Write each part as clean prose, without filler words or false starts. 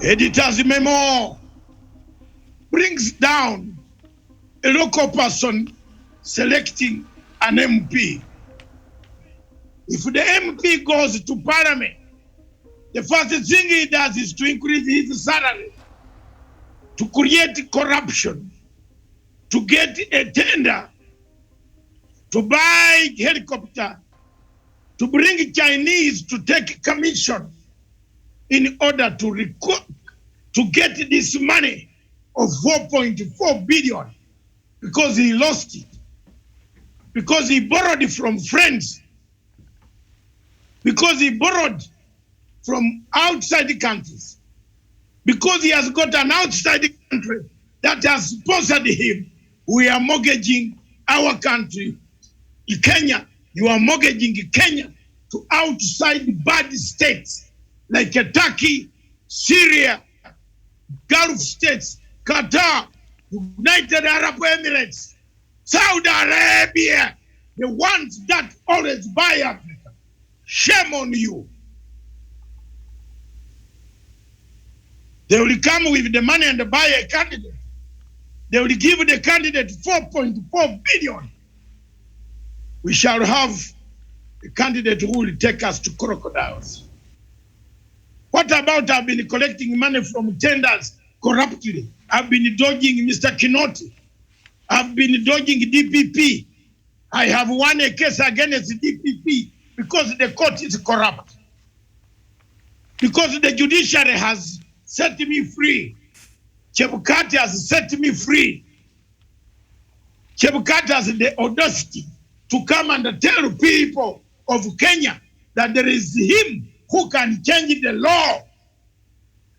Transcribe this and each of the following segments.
Editor's memo brings down a local person selecting an MP. If the MP goes to Parliament, the first thing he does is to increase his salary, to create corruption, to get a tender, to buy helicopter, to bring Chinese to take commission in order to get this money of 4.4 billion, because he lost it, because he borrowed from friends, because he borrowed from outside countries, because he has got an outside country that has sponsored him. We are mortgaging our country, Kenya. You are mortgaging Kenya to outside bad states like Turkey, Syria, Gulf states, Qatar, United Arab Emirates, Saudi Arabia, the ones that always buy Africa. Shame on you. They will come with the money and buy a candidate. They will give the candidate 4.4 billion. We shall have a candidate who will take us to crocodiles. What about I've been collecting money from tenders corruptly? I've been dodging Mr. Kinoti. I've been dodging DPP. I have won a case against DPP because the court is corrupt. Because the judiciary has set me free. Chebukati has set me free. Chebukati has the audacity to come and tell people of Kenya that there is him who can change the law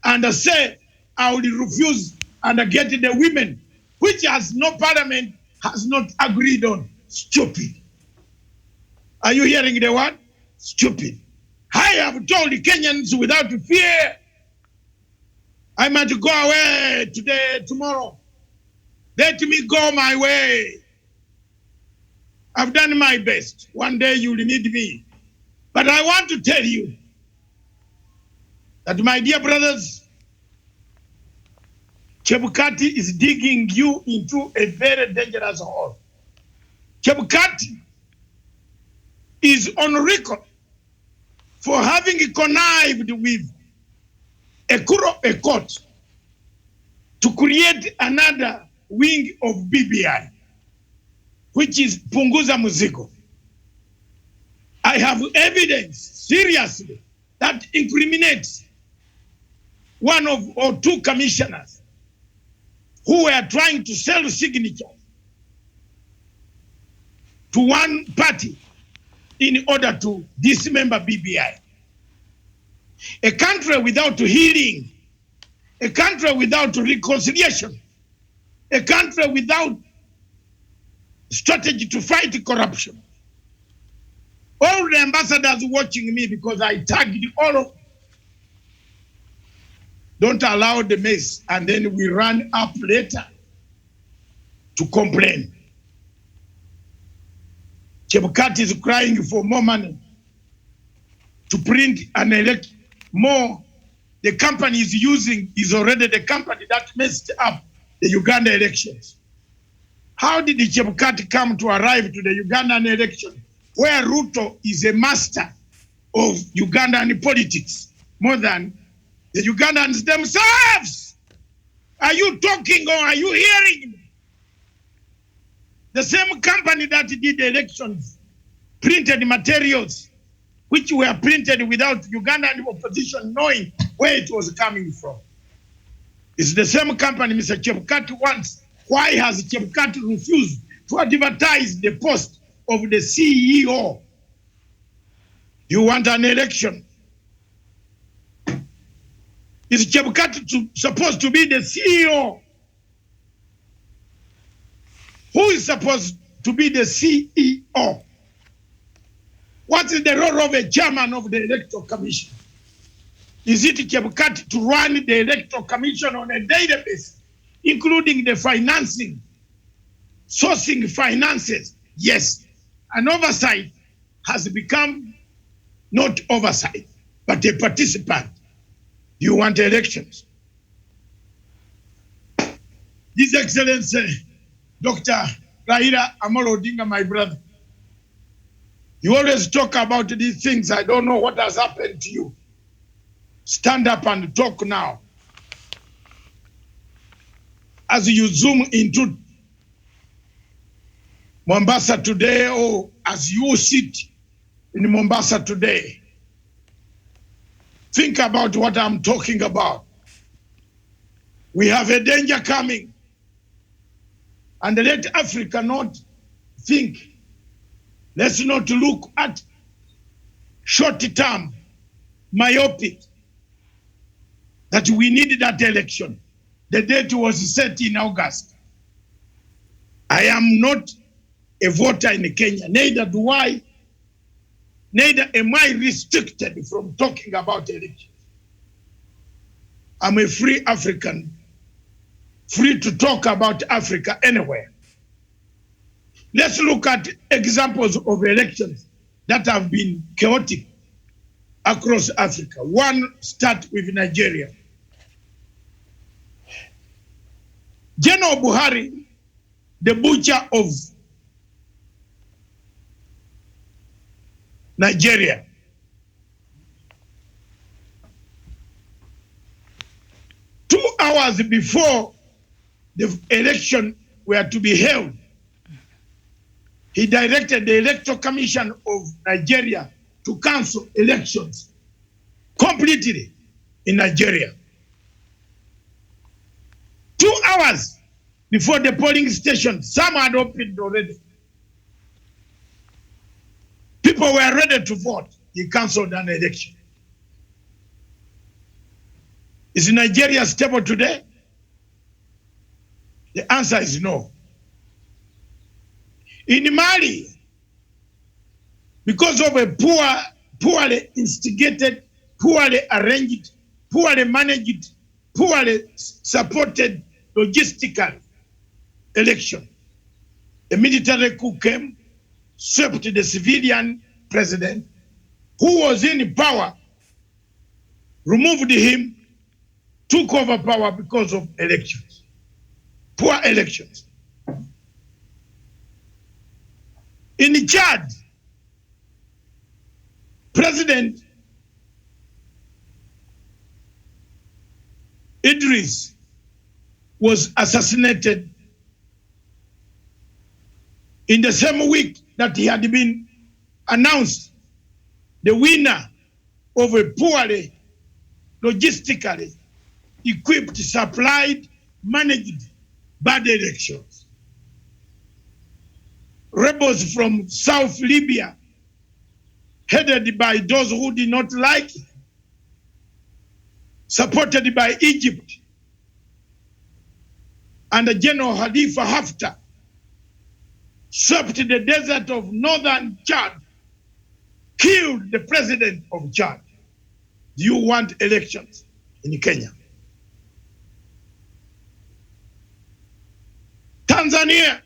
and say, I will refuse and get the women, which has no parliament, has not agreed on. Stupid. Are you hearing the word? Stupid. I have told the Kenyans without fear, I might go away today, tomorrow. Let me go my way. I've done my best. One day you will need me. But I want to tell you that, my dear brothers, Chebukati is digging you into a very dangerous hole. Chebukati is on record for having connived with a court to create another wing of BBI, which is Punguza Muzigo. I have evidence, seriously, that incriminates one or two commissioners who were trying to sell signatures to one party in order to dismember BBI. A country without healing, a country without reconciliation, a country without strategy to fight corruption. All the ambassadors watching me, because I tagged all of them, don't allow the mess, and then we run up later to complain. Chebukati is crying for more money to print and elect more. The company is using is already the company that messed up the Uganda elections. How did the Chebukati come to arrive to the Ugandan election, where Ruto is a master of Ugandan politics more than the Ugandans themselves? Are you talking or are you hearing me? The same company that did the elections printed materials which were printed without Ugandan opposition knowing where it was coming from. It's the same company Mr. Chebukati wants. Why has Chebukati refused to advertise the post of the CEO? You want an election? Is Chebukati supposed to be the CEO? Who is supposed to be the CEO? What is the role of a chairman of the Electoral Commission? Is it Chebukati to run the Electoral Commission on a daily basis, including the financing, sourcing finances? Yes, an oversight has become not oversight, but a participant. You want elections. His Excellency, Dr. Raila Amolo Odinga, my brother. You always talk about these things. I don't know what has happened to you. Stand up and talk now. As you zoom into Mombasa today, or as you sit in Mombasa today, think about what I'm talking about. We have a danger coming. And let Africa not think. Let's not look at short-term, myopic, that we needed that election. The date was set in August. I am not a voter in Kenya, neither am I restricted from talking about elections. I'm a free African, free to talk about Africa anywhere. Let's look at examples of elections that have been chaotic across Africa. One, start with Nigeria. General Buhari, the butcher of Nigeria, two hours before the election were to be held, he directed the Electoral Commission of Nigeria to cancel elections completely in Nigeria. 2 hours before the polling station, some had opened already. People were ready to vote. He canceled an election. Is Nigeria stable today? The answer is no. In Mali, because of a poorly instigated, poorly arranged, poorly managed, poorly supported logistical election, the military coup came, swept the civilian president who was in power, removed him, took over power because of elections, poor elections. In Chad, President Idris was assassinated in the same week that he had been announced the winner of a poorly, logistically equipped, supplied, managed bad elections. Rebels from South Libya, headed by those who did not like it, supported by Egypt and General Khalifa Haftar, swept the desert of northern Chad, killed the president of Chad. Do you want elections in Kenya? Tanzania,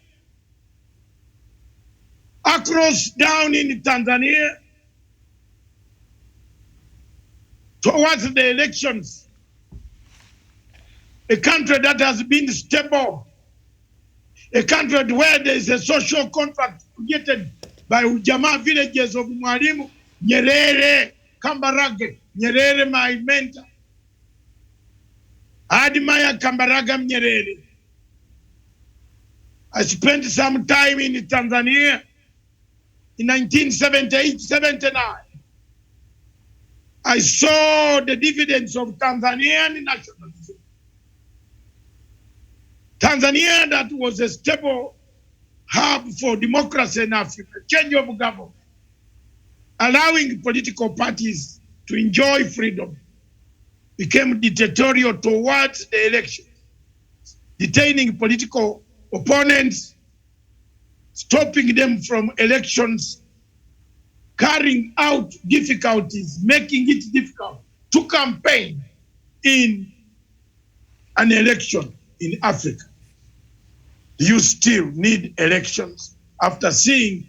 across down in Tanzania, towards the elections, a country that has been stable, a country where there is a social contract created by Ujamaa villages of Mwalimu, Nyerere, Kambarage, Nyerere, my mentor. I admire Kambarage Nyerere. I spent some time in Tanzania in 1978-79. I saw the dividends of Tanzanian nationalism. Tanzania, that was a stable hub for democracy in Africa, change of government, allowing political parties to enjoy freedom, became dictatorial towards the election, detaining political opponents, stopping them from elections, carrying out difficulties, making it difficult to campaign in an election in Africa. Do you still need elections after seeing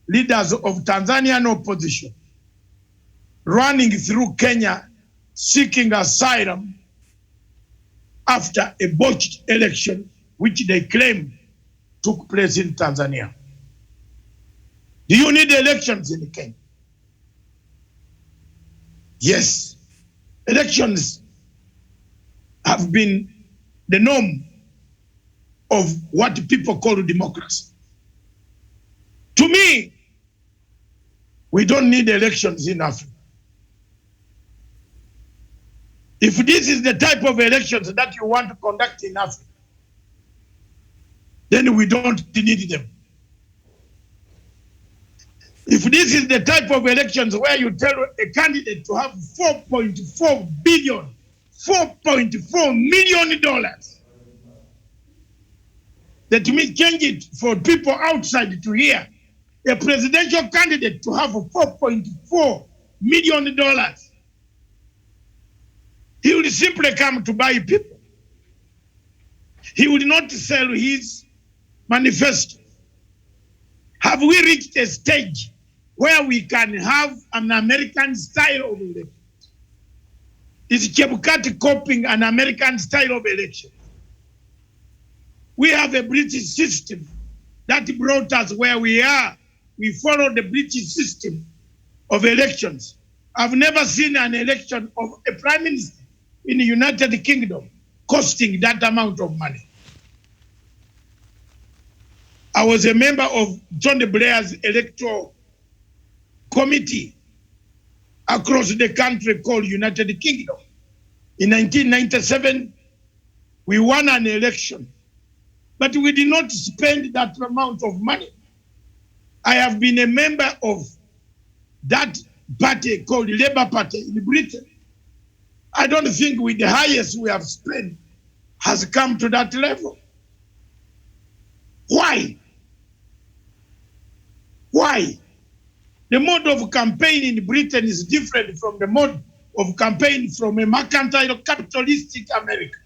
leaders of Tanzanian opposition running through Kenya seeking asylum after a botched election which they claim took place in Tanzania. Do you need elections in Kenya? Yes. Elections have been the norm of what people call democracy. To me, we don't need elections in Africa. If this is the type of elections that you want to conduct in Africa, then we don't need them. If this is the type of elections where you tell a candidate to have $4.4 billion, $4.4 million, that means change it for people outside to hear. A presidential candidate to have $4.4 million. He will simply come to buy people. He will not sell his manifesto. Have we reached a stage where we can have an American style of election? Is Chebukati copying an American style of election? We have a British system that brought us where we are. We follow the British system of elections. I've never seen an election of a prime minister in the United Kingdom costing that amount of money. I was a member of John Blair's electoral committee across the country called United Kingdom. In 1997, we won an election, but we did not spend that amount of money. I have been a member of that party called the Labour Party in Britain. I don't think with the highest we have spent has come to that level. Why? Why? The mode of campaign in Britain is different from the mode of campaign from a mercantile capitalistic America.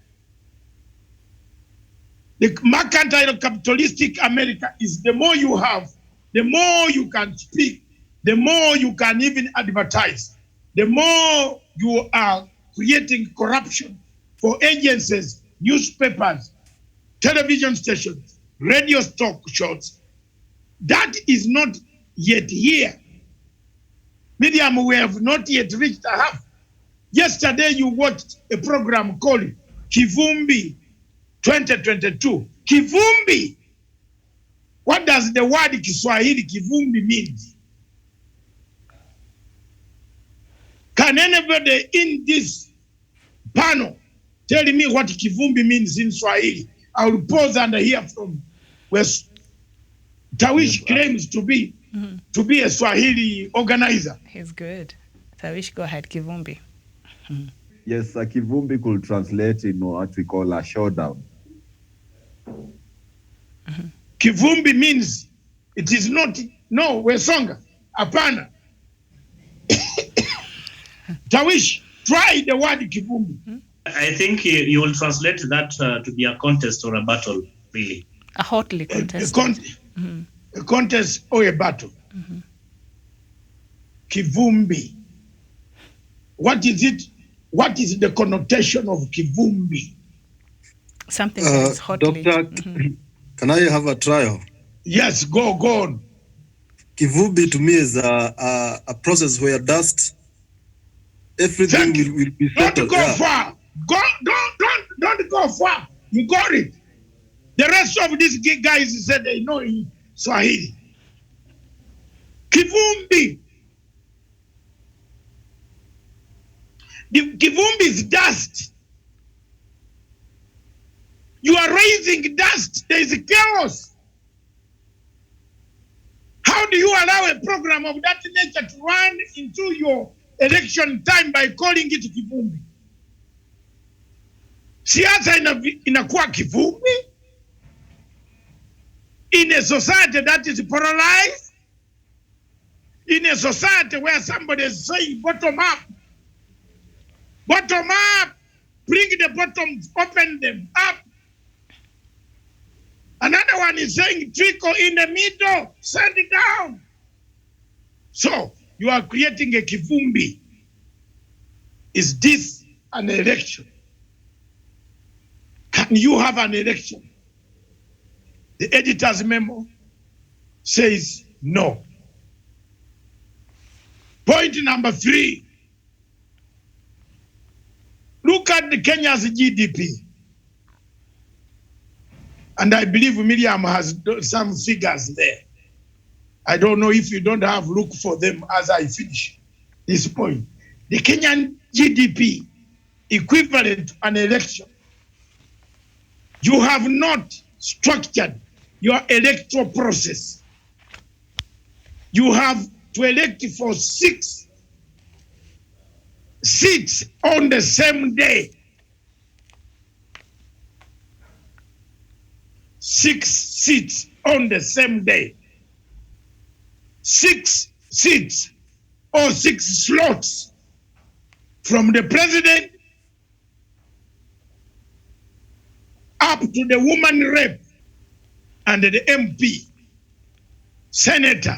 The mercantile capitalistic America is the more you have, the more you can speak, the more you can even advertise, the more you are creating corruption for agencies, newspapers, television stations, radio talk shows. That is not yet here. Medium, we have not yet reached a half. Yesterday you watched a program called Kivumbi 2022. Kivumbi. What does the word Kiswahili Kivumbi mean? Can anybody in this panel tell me what Kivumbi means in Swahili? I will pause and hear from West. Tawish claims to be a Swahili organizer. He's good. Tawish, go ahead, Kivumbi. Yes, a Kivumbi could translate in what we call a showdown. Kivumbi means it is not, no, Wesonga, apana. Tawish, try the word Kivumbi. I think you will translate that to be a contest or a battle, really. A hotly contest. A contest or a battle. Kivumbi. What is it? What is the connotation of Kivumbi? Something that is hotly. Doctor, can I have a trial? Yes, go on. Kivumbi to me is a process where dust, everything will be settled. Don't go far. Don't go far. You got it. The rest of these guys said they know in Swahili. Kivumbi. The kivumbi is dust. You are raising dust. There is chaos. How do you allow a program of that nature to run into your election time by calling it kivumbi? Siasa inakuwa kivumbi in a society that is polarized, in a society where somebody is saying bottom up, bring the bottoms, open them up. Another one is saying trickle in the middle, send it down. So you are creating a kivumbi. Is this an election? Can you have an election The editor's memo says no. Point number 3. Look at the Kenya's GDP. And I believe Miriam has some figures there. I don't know if you don't have, look for them as I finish this point. The Kenyan GDP equivalent to an election. You have not structured your electoral process. You have to elect for 6 seats on the same day. 6 seats on the same day. 6 seats or 6 slots from the president up to the woman rep and the MP, senator,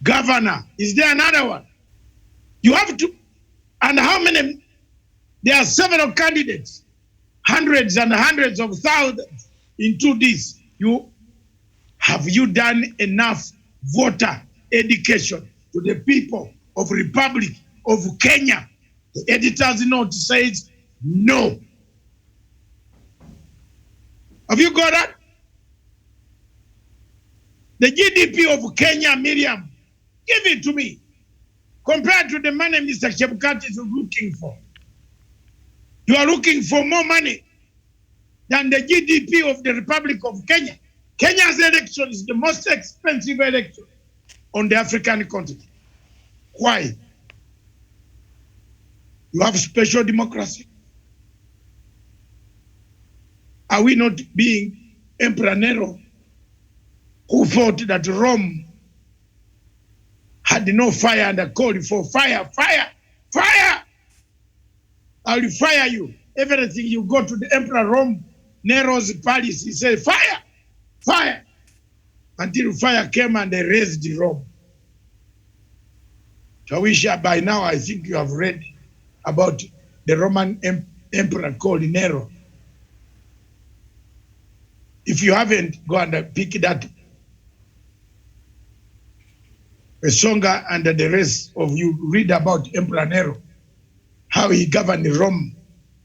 governor. Is there another one? You have to, and how many? There are several candidates, hundreds and hundreds of thousands into this. Have you done enough voter education to the people of Republic of Kenya? The editor's note says no. Have you got that? The GDP of Kenya, Miriam, give it to me. Compared to the money Mr. Chebukati is looking for. You are looking for more money than the GDP of the Republic of Kenya. Kenya's election is the most expensive election on the African continent. Why? You have special democracy. Are we not being Emperor Nero, who thought that Rome had no fire and called for fire, fire, fire? I will fire you. Everything you go to the Emperor Rome, Nero's palace, he said, fire, fire. Until fire came and they raised Rome. Shawisha, by now I think you have read about the Roman emperor called Nero. If you haven't, go and pick that. Songa and the rest of you read about Emperor Nero, how he governed Rome,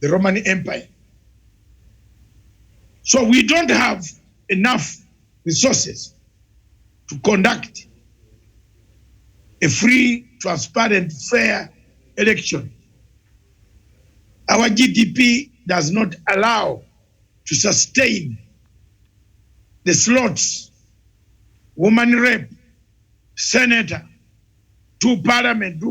the Roman Empire. So we don't have enough resources to conduct a free, transparent, fair election. Our GDP does not allow to sustain the slots, woman rep, senator, two parliaments,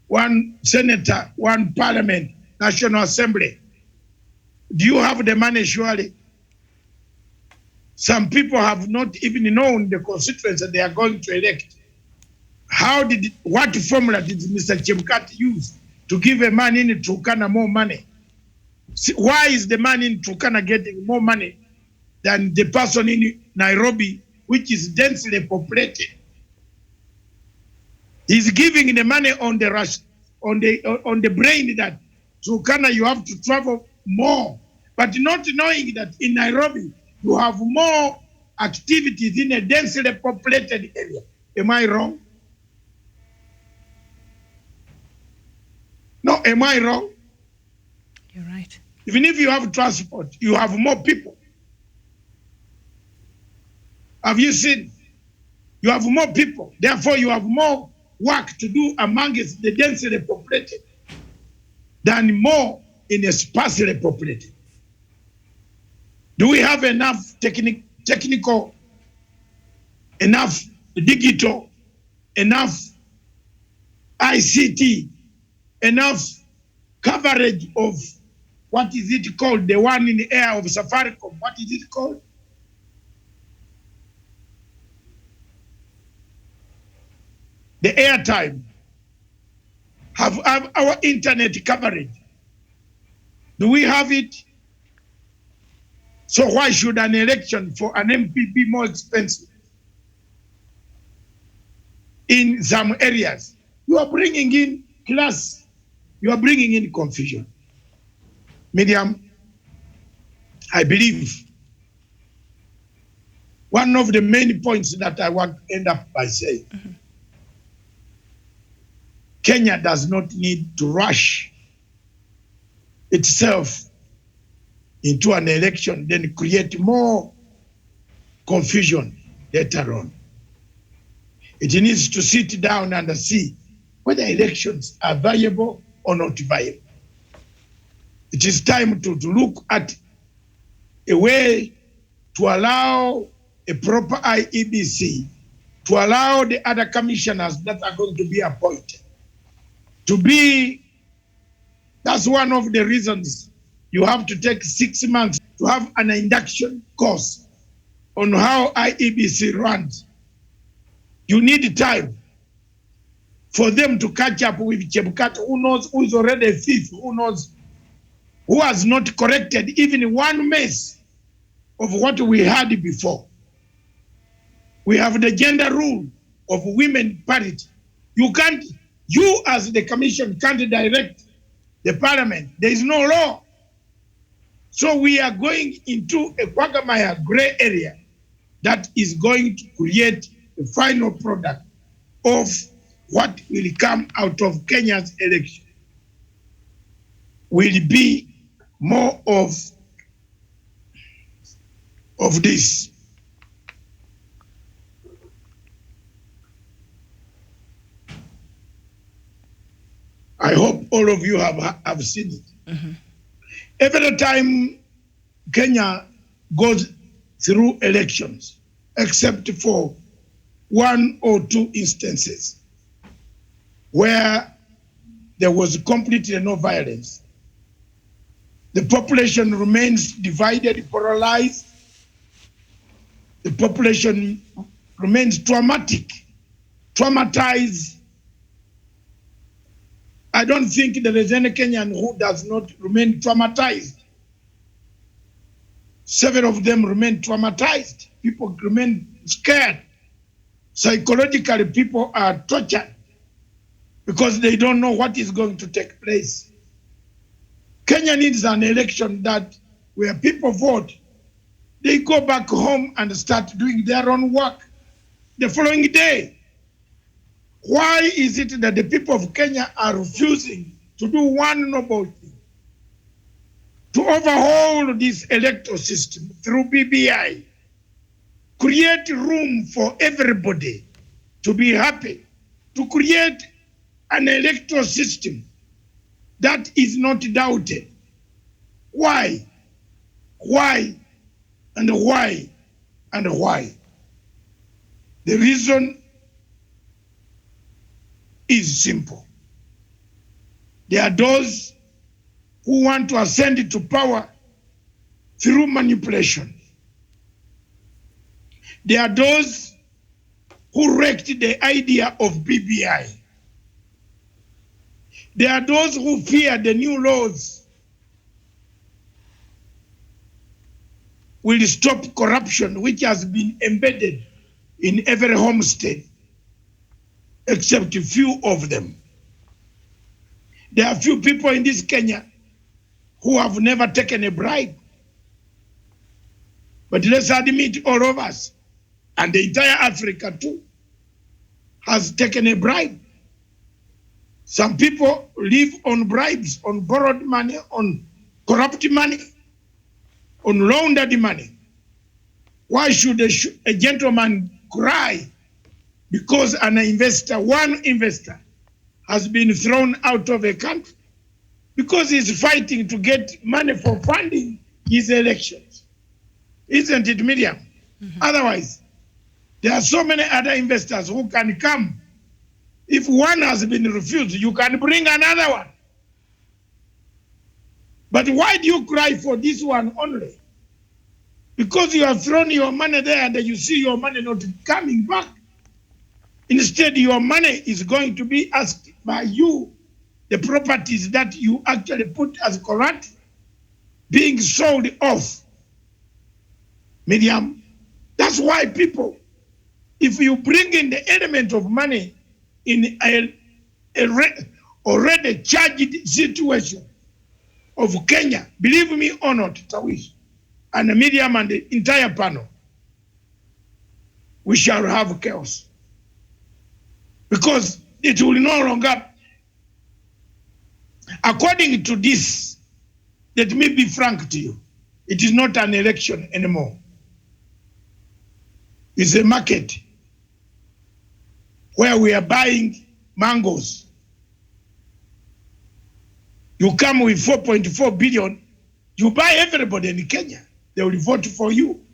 one senator, one parliament, National Assembly. Do you have the money, surely? Some people have not even known the constituents that they are going to elect. What formula did Mr. Chebukati use to give a man in Turkana more money? Why is the man in Turkana getting more money than the person in Nairobi, which is densely populated? He's giving the money on the rush, on the brain that Turkana you have to travel more, but not knowing that in Nairobi you have more activities in a densely populated area. Am I wrong? No, am I wrong? You're right. Even if you have transport, you have more people. Have you seen? You have more people. Therefore, you have more work to do amongst the densely populated than more in a sparsely populated. Do we have enough technical, enough digital, enough ICT, enough coverage of what is it called? The one in the air of Safaricom. What is it called? The airtime. Have our internet coverage. Do we have it? So why should an election for an MP be more expensive? In some areas, you are bringing in class. You are bringing in confusion. Miriam, I believe one of the main points that I want to end up by saying, Kenya does not need to rush itself into an election, then create more confusion later on. It needs to sit down and see whether elections are viable or not viable. It is time to look at a way to allow a proper IEBC, to allow the other commissioners that are going to be appointed to be. That's one of the reasons you have to take 6 months to have an induction course on how IEBC runs. You need time for them to catch up with Chebukati, who knows who is already a thief, who knows who has not corrected even one mess of what we had before. We have the gender rule of women parity. You as the commission can't direct the parliament. There is no law. So we are going into a quagmire gray area that is going to create the final product of what will come out of Kenya's election. Will be more of this. I hope all of you have seen it. Every time Kenya goes through elections, except for 1 or 2 instances where there was completely no violence, the population remains divided, polarized. The population remains traumatized. I don't think there is any Kenyan who does not remain traumatized. Several of them remain traumatized. People remain scared. Psychologically, people are tortured because they don't know what is going to take place. Kenya needs an election where people vote, they go back home and start doing their own work the following day. Why is it that the people of Kenya are refusing to do one noble thing? To overhaul this electoral system through BBI, create room for everybody to be happy, to create an electoral system that is not doubted. Why? Why? And why? And why? The reason is simple. There are those who want to ascend to power through manipulation. There are those who wrecked the idea of BBI. There are those who fear the new laws will stop corruption, which has been embedded in every homestead, except a few of them. There are few people in this Kenya who have never taken a bribe. But let's admit, all of us, and the entire Africa too, has taken a bribe. Some people live on bribes, on borrowed money, on corrupt money, on laundered money. Why should a gentleman cry because one investor has been thrown out of a country? Because he's fighting to get money for funding his elections. Isn't it, Miriam? Otherwise, there are so many other investors who can come. If one has been refused, you can bring another one. But why do you cry for this one only? Because you have thrown your money there and you see your money not coming back. Instead, your money is going to be asked by you, the properties that you actually put as corrupt, being sold off. Miriam, that's why people, if you bring in the element of money in a already charged situation of Kenya, believe me or not, Tawish, and Miriam and the entire panel, we shall have chaos. Because it will no longer, according to this, let me be frank to you, it is not an election anymore. It's a market where we are buying mangoes. You come with 4.4 billion, you buy everybody in Kenya. They will vote for you.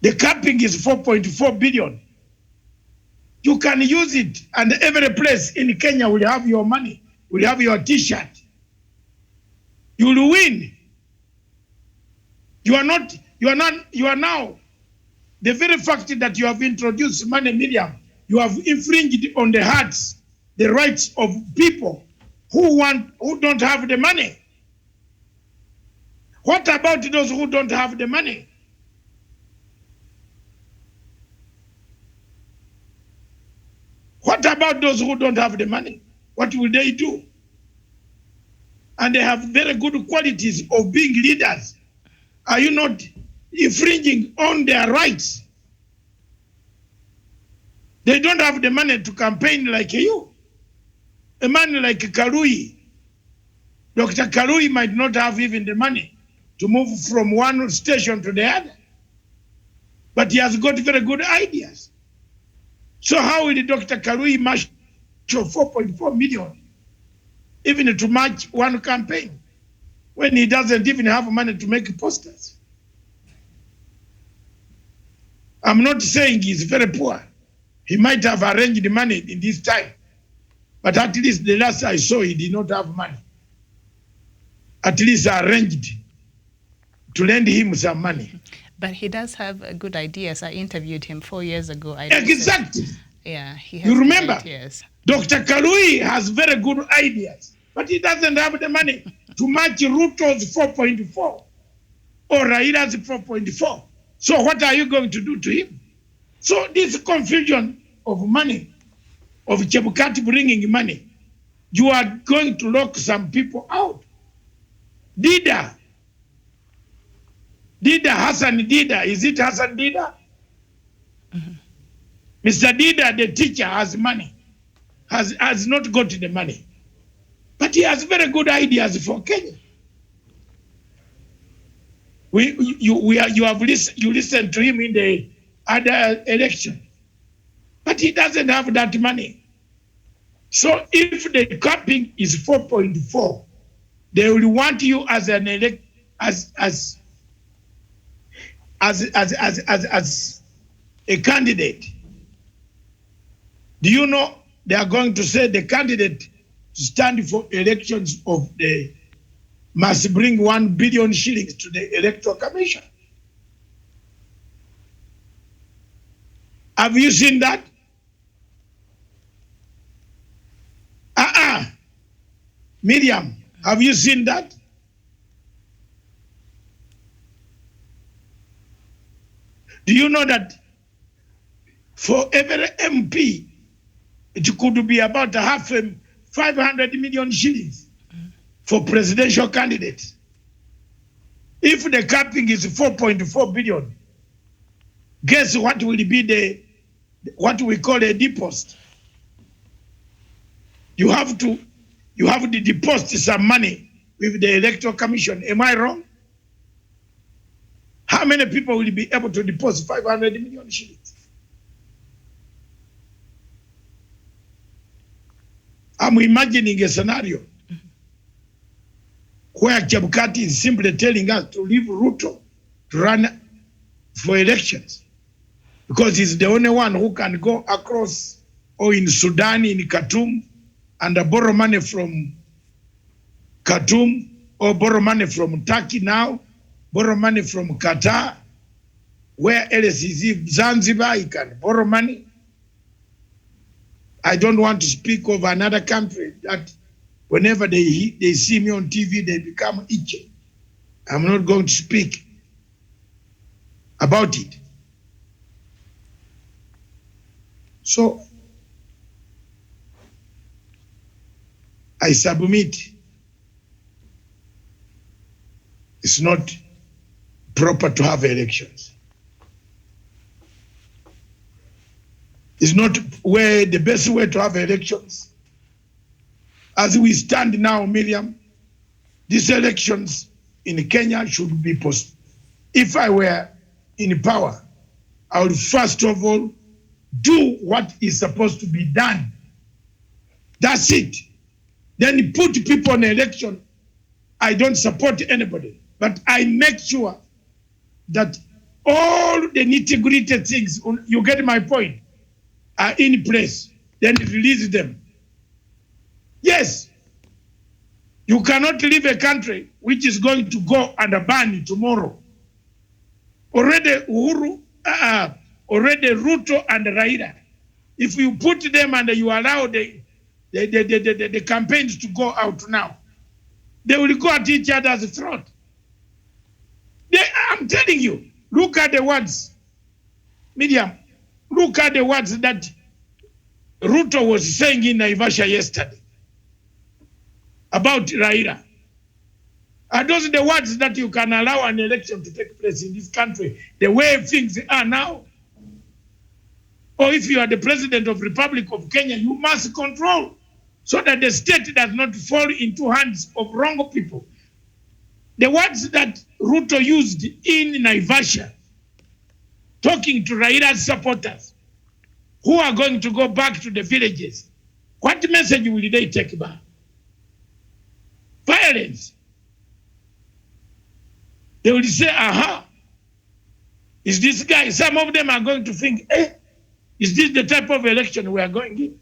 The capping is 4.4 billion. You can use it, and every place in Kenya will have your money, will have your t-shirt. You will win. You are now, the very fact that you have introduced money, Miriam, you have infringed on the hearts, the rights of people who don't have the money. What about those who don't have the money? What about those who don't have the money? What will they do? And they have very good qualities of being leaders. Are you not infringing on their rights? They don't have the money to campaign like you. A man like Karui, Dr. Karui might not have even the money to move from one station to the other. But he has got very good ideas. So how will Dr. Karui match 4.4 million even to match one campaign when he doesn't even have money to make posters? I'm not saying he's very poor. He might have arranged the money in this time. But at least the last I saw, he did not have money. At least I arranged to lend him some money. But he does have good ideas. I interviewed him 4 years ago. Exactly. Yeah, he has You remember? ideas. Dr. Karui has very good ideas, but he doesn't have the money to match Ruto's 4.4 or Raila's 4.4. So what are you going to do to him? So this confusion of money, of Chebukati bringing money, you are going to lock some people out. Dida, Hassan Dida, is it Hassan Dida? Mm-hmm. Mr. Dida, the teacher, has money, has not got the money. But he has very good ideas for Kenya. You listened to him in the other election. But he doesn't have that money. So if the capping is 4.4, they will want you as an as a candidate. Do you know they are going to say the candidate to stand for elections must bring 1 billion shillings to the Electoral Commission? Have you seen that? Miriam, have you seen that? Do you know that for every MP, it could be about 500 million shillings for presidential candidates? If the capping is 4.4 billion, guess what will be what we call a deposit? You have to deposit some money with the Electoral Commission. Am I wrong? How many people will be able to deposit 500 million shillings? I'm imagining a scenario where Chebukati is simply telling us to leave Ruto to run for elections because he's the only one who can go across or in Sudan, in Khartoum, and borrow money from Khartoum, or borrow money from Turkey now, borrow money from Qatar. Where else is he? Zanzibar, he can borrow money. I don't want to speak of another country that whenever they see me on TV, they become itchy. I'm not going to speak about it. So I submit it's not proper to have elections. is not where the best way to have elections. As we stand now, Miriam, these elections in Kenya should be postponed. If I were in power, I would first of all do what is supposed to be done. That's it. Then put people on election. I don't support anybody, but I make sure that all the nitty-gritty things, you get my point, are in place. Then release them. Yes, you cannot leave a country which is going to go under ban tomorrow. Already Uhuru, already Ruto and Raila. If you put them and you allow the campaigns to go out now, they will go at each other's throat. I'm telling you, look at the words, Miriam, look at the words that Ruto was saying in Naivasha yesterday about Raila. Are those the words that you can allow an election to take place in this country, the way things are now? Or if you are the president of the Republic of Kenya, you must control so that the state does not fall into hands of wrong people. The words that Ruto used in Naivasha, talking to Raila's supporters who are going to go back to the villages, what message will they take back? Violence. They will say, aha, is this guy? Some of them are going to think, is this the type of election we are going in?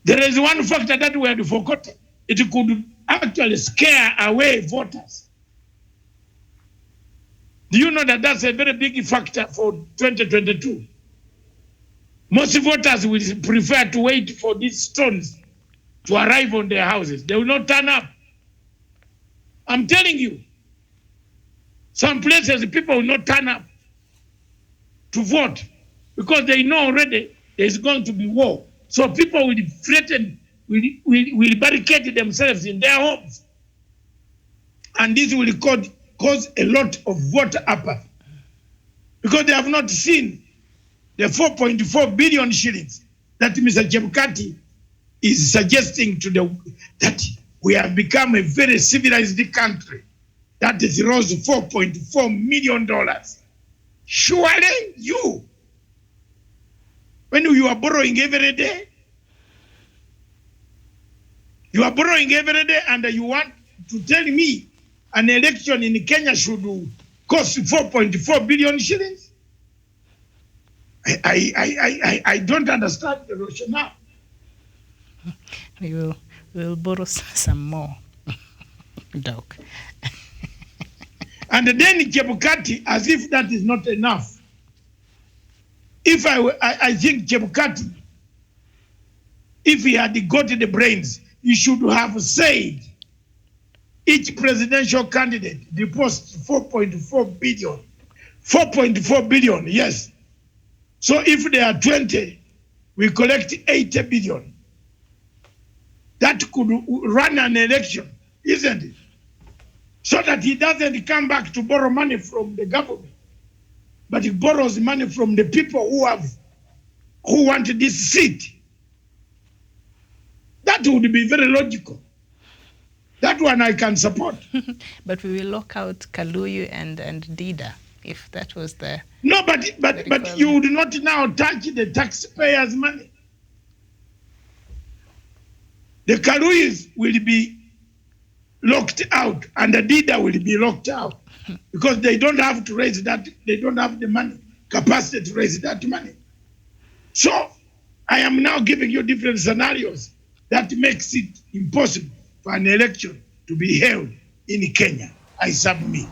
There is one factor that we had forgotten. It could actually scare away voters. Do you know that that's a very big factor for 2022? Most voters will prefer to wait for these stones to arrive on their houses. They will not turn up. I'm telling you, some places people will not turn up to vote because they know already there's going to be war. So people will threaten, will barricade themselves in their homes. And this will cause a lot of voter apathy because they have not seen the 4.4 billion shillings that Mr. Chebukati is suggesting to that we have become a very civilized country that throws $4.4 million. Surely you, when you are borrowing every day, and you want to tell me an election in Kenya should cost 4.4 billion shillings? I don't understand the rationale. We'll borrow some more, Doc. And then Chebukati, as if that is not enough. If I think Chebukati, if he had got the brains, he should have said each presidential candidate deposits 4.4 billion. 4.4 billion, yes. So if there are 20, we collect 80 billion. That could run an election, isn't it? So that he doesn't come back to borrow money from the government, but he borrows money from the people who want this seat. That would be very logical. That one I can support. But we will lock out Kaluyu and Dida if that was the... No, but you would not now touch the taxpayers' money. The Kaluyus will be locked out and the Dida will be locked out because they don't have to raise that, they don't have the money, capacity to raise that money. So I am now giving you different scenarios that makes it impossible for an election to be held in Kenya. I submit.